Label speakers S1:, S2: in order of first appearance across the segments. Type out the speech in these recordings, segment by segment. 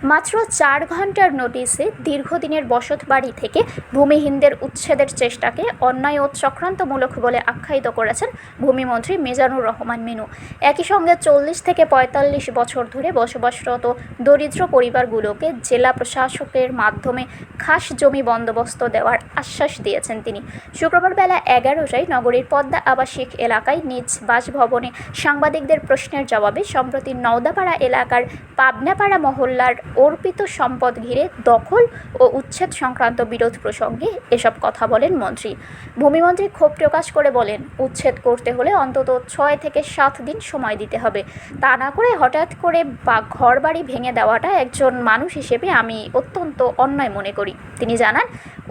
S1: মাত্র ৪ ঘণ্টার নোটিশে দীর্ঘদিনের বসতবাড়ি থেকে ভূমিহীনদের উচ্ছেদের চেষ্টাকে অন্যায় ও চক্রান্তমূলক বলে আখ্যায়িত করেছেন ভূমিমন্ত্রী মিজানুর রহমান মিনু। একই সঙ্গে ৪০ থেকে ৪৫ বছর ধরে বসবাসরত দরিদ্র পরিবারগুলোকে জেলা প্রশাসকের মাধ্যমে খাস জমি বন্দোবস্ত দেওয়ার আশ্বাস দিয়েছেন তিনি। শুক্রবার বেলা ১১টায় নগরীর পদ্মা আবাসিক এলাকায় নিজ বাসভবনে সাংবাদিকদের প্রশ্নের জবাবে সম্প্রতি নওদাপাড়া এলাকার পাবনাপাড়া মহল্লার অর্পিত সম্পদ ঘিরে দখল ও উচ্ছেদ সংক্রান্ত বিরোধ প্রসঙ্গে এসব কথা বলেন মন্ত্রী। ভূমিমন্ত্রী ক্ষোভ প্রকাশ করে বলেন, উচ্ছেদ করতে হলে অন্তত ৬ থেকে ৭ দিন সময় দিতে হবে। তা না করে হঠাৎ করে ঘরবাড়ি ভেঙে দেওয়াটা একজন মানুষ হিসেবে আমি অত্যন্ত অন্যায় মনে করি। তিনি জানান,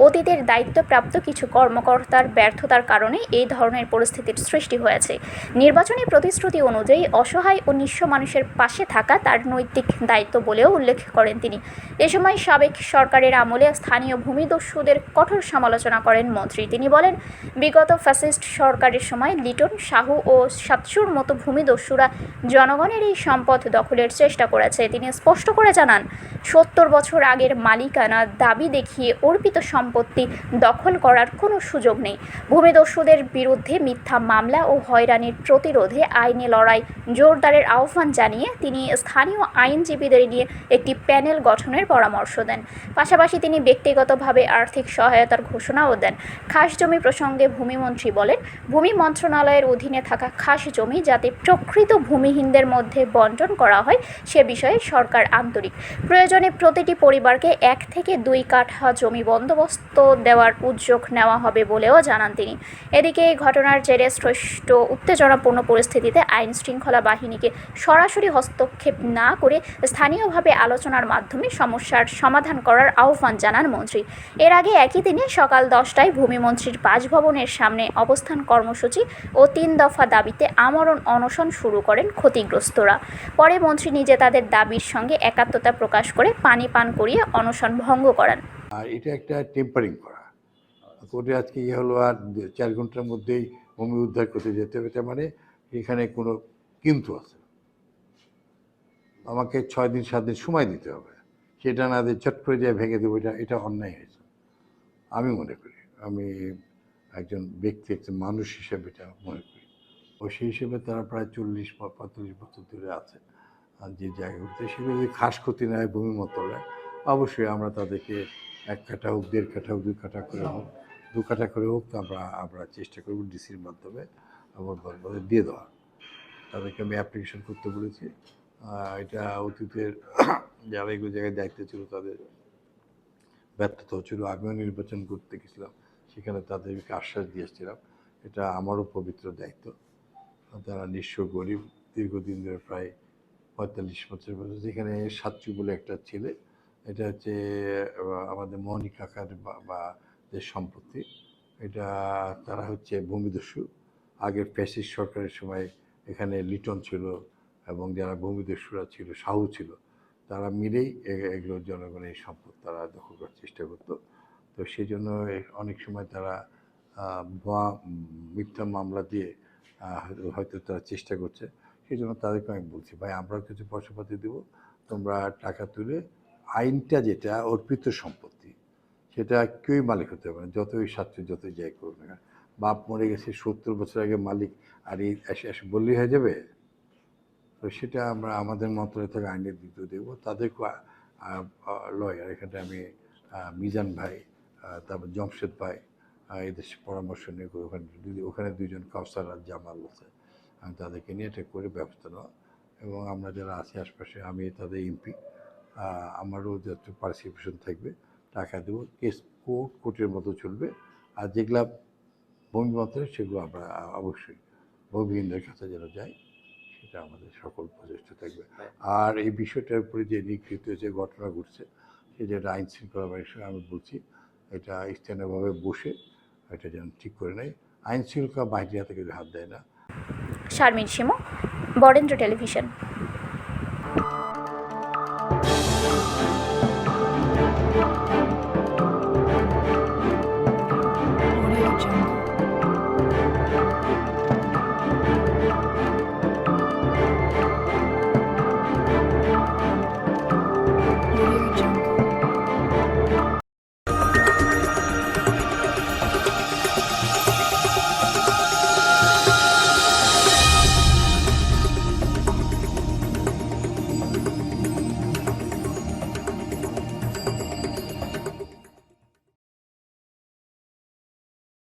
S1: অতীতের দায়িত্বপ্রাপ্ত কিছু কর্মকর্তার ব্যর্থতার কারণে এই ধরনের পরিস্থিতির সৃষ্টি হয়েছে। নির্বাচনী প্রতিশ্রুতি অনুযায়ী অসহায় ও নিঃস্ব মানুষের পাশে থাকা তার নৈতিক দায়িত্ব বলেও উল্লেখ করেন তিনি। এ সময় সাবেক সরকারের আমলে স্থানীয় ভূমিদস্যুদের কঠোর সমালোচনা করেন মন্ত্রী। তিনি বলেন, বিগত ফ্যাসিস্ট সরকারের সময় লিটন, শাহু ও সাতসুর মতো ভূমিদস্যুরা জনগণের এই সম্পদ দখলের চেষ্টা করেছে। তিনি স্পষ্ট করে জানান, ৭০ বছর আগের মালিকানা দাবি দেখিয়ে অর্পিত সম্পত্তি দখল করার কোনো সুযোগ নেই। ভূমিদস্যুদের বিরুদ্ধে মিথ্যা মামলা ও হয়রানির প্রতিরোধে আইনি লড়াই জোরদারের আহ্বান জানিয়ে তিনি স্থানীয় আইনজীবীদের নিয়ে একটি প্যানেল গঠনের পরামর্শ দেন। পাশাপাশি তিনি ব্যক্তিগতভাবে আর্থিক সহায়তার ঘোষণাও দেন। খাস জমি প্রসঙ্গে ভূমিমন্ত্রী বলেন, ভূমি মন্ত্রণালয়ের অধীনে থাকা খাস জমি যাতে প্রকৃত ভূমিহীনদের মধ্যে বণ্টন করা হয় সে বিষয়ে সরকার আন্তরিক। প্রয়োজনে প্রতিটি পরিবারকে ১ থেকে ২ কাঠা জমি বন্দোবস্ত দেওয়ার উদ্যোগ নেওয়া হবে বলেও জানান তিনি। এদিকে এই ঘটনার জেরে সৃষ্ট উত্তেজনাপূর্ণ পরিস্থিতিতে আইন শৃঙ্খলা বাহিনীকে সরাসরি হস্তক্ষেপ না করে স্থানীয়ভাবে আলোচনার মাধ্যমে সমস্যার সমাধান করার আহ্বান জানান মন্ত্রী। এর আগে একই দিনে সকাল ১০টায় ভূমিমন্ত্রীর বাসভবনের সামনে অবস্থান কর্মসূচি ও ৩ দফা দাবিতে আমরণ অনশন শুরু করেন ক্ষতিগ্রস্তরা। পরে মন্ত্রী নিজে তাদের দাবির সঙ্গে একাত্মতা প্রকাশ করে পানি পান করিয়ে অনশন ভঙ্গ করান।
S2: আর এটা একটা টেম্পারিং করা কোর্টে আজকে হলো, আর ৪ ঘন্টার মধ্যেই ভূমি উদ্ধার করতে যেতে হবে। তার মানে এখানে কোনো কিন্তু আছে, আমাকে ৬ দিন ৭ দিন সময় দিতে হবে। সেটা না দিয়ে চট করে যায় ভেঙে দেবো, এটা অন্যায় হয়েছে আমি মনে করি। আমি একজন ব্যক্তি, একজন মানুষ হিসেবে এটা মনে করি। ও সেই হিসেবে তারা প্রায় ৪০-৪৫ বছর ধরে আছে। আর যে জায়গাগুলোতে সেগুলো যদি খাস ক্ষতি না হয় ভূমি মন্ত্রণালয়, অবশ্যই আমরা তাদেরকে ১ কাঠা হোক, ১.৫ কাঠা হোক, ২ কাঠা করে হোক, ২ কাঠা করে হোক, তো আমরা চেষ্টা করব ডিসির মাধ্যমে আমার দিয়ে দেওয়া। তাদেরকে আমি অ্যাপ্লিকেশন করতে বলেছি। এটা অতীতের যারা এগুলো জায়গায় দায়িত্ব ছিল তাদের ব্যর্থতা হচ্ছিল। আমিও নির্বাচন করতে গেছিলাম, সেখানে তাদেরকে আশ্বাস দিয়েছিলাম এটা আমারও পবিত্র দায়িত্ব। তারা নিঃস্ব গরিব, দীর্ঘদিন ধরে প্রায় ৪৫ বছর বয়স। যেখানে সাতচু বলে একটা ছেলে, এটা হচ্ছে আমাদের মোহনী কাকার বা যে সম্পত্তি, এটা তারা হচ্ছে ভূমিদস্যু। আগের ফ্যাসিস্ট সরকারের সময় এখানে লিটন ছিল এবং যারা ভূমিদস্যুরা ছিল, শাহু ছিল, তারা মিলেই এগুলো জনগণের সম্পদ তারা দখল করার চেষ্টা করতো। তো সেই জন্য অনেক সময় তারা মিথ্যা মামলা দিয়ে হয়তো তারা চেষ্টা করছে। সেই জন্য তাদেরকে আমি বলছি, ভাই আমরাও কিছু পয়সাপাতি দেবো, তোমরা টাকা তুলে আইনটা যেটা অর্পিত সম্পত্তি সেটা কেউই মালিক হতে পারে না, যতই সাথে যতই যাই করুক না। বাপ মরে গেছে ৭০ বছর আগে মালিক, আর এই এসে বললেই হয়ে যাবে? তো সেটা আমরা আমাদের মন্ত্রণালয় থেকে আইনের দিতে দেবো। তাদেরকে লয়ার এখানে আমি মিজান ভাই, তারপর জমশেদ ভাই, এদের পরামর্শ নিয়ে ওখানে ২জন কাউসার আর জামাল আছে, আমি তাদেরকে নিয়ে এটা করে ব্যবস্থা নেওয়া। এবং আমরা যারা আছি আশপাশে, আমি তাদের এমপি, আমারও যত পার্টিসিপেশন থাকবে, টাকা দেবো। কেস কোর্টের মতো চলবে। আর যেগুলা ভূমি মন্ত্রণালয় সেগুলো আমরা অবশ্যই ভূমিহীনদের কাছে যেন যাই, সেটা আমাদের সকল প্রচেষ্টা থাকবে। আর এই বিষয়টার উপরে যে নিগৃহীত যে ঘটনা ঘটছে, সে যেটা আইন শৃঙ্খলা বাহিনীর সঙ্গে আমি বলছি, এটা স্থানীয়ভাবে বসে এটা যেন ঠিক করে নেয়। আইন শৃঙ্খলা বাহিনীর হাতে কেউ হাত দেয় না।
S1: শারমিন শিমু, বরেন্দ্র টেলিভিশন।